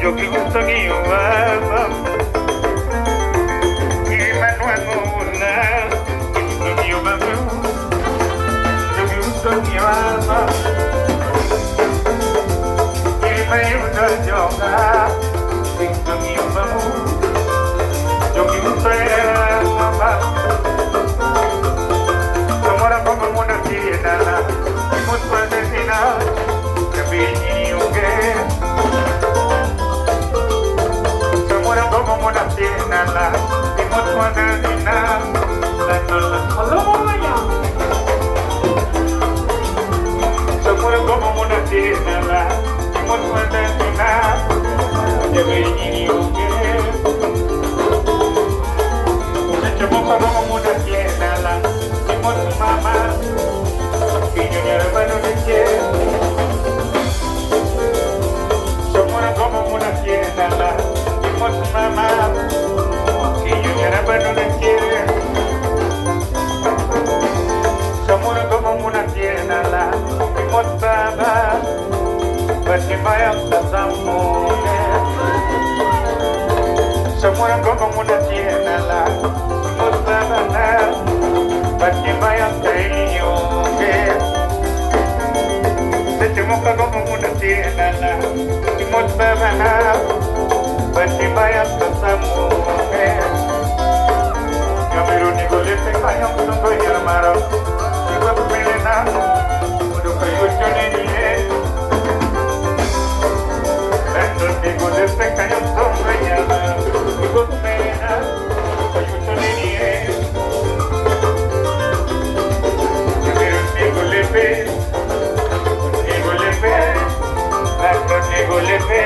Yo que gusto que yo amo, y me nuevo una, gusto que yo amo, yo que gusto que yo amo, y me una yoga, gusto que yo amo, yo que gusto que yo amo, como la como una sirena, y muy fuerte final, que viene un que. Como una tienda la y mucho adrenalina la nola somos como una tienda la y mucho adrenalina de venir se echamos como una tienda la y mucho mamá y yo ya hermano de quién somos como una tienda la mamá, que yo ya era bueno de quién. Somos como una tienda la y mostraba, porque vaya a mujer. Somos como una tienda la y mostraba, porque vaya a mujer. Se te moja como una tienda la y mostraba. Porque vaya a esa mujer. Yo miro ni golete cañón, no soy hermano. Digo a tu pelena, pero que yo te diré. Dentro de golete cañón, soy hermano. Digo a tu pelena, que yo te diré. Yo miro ni golete, dentro de golete.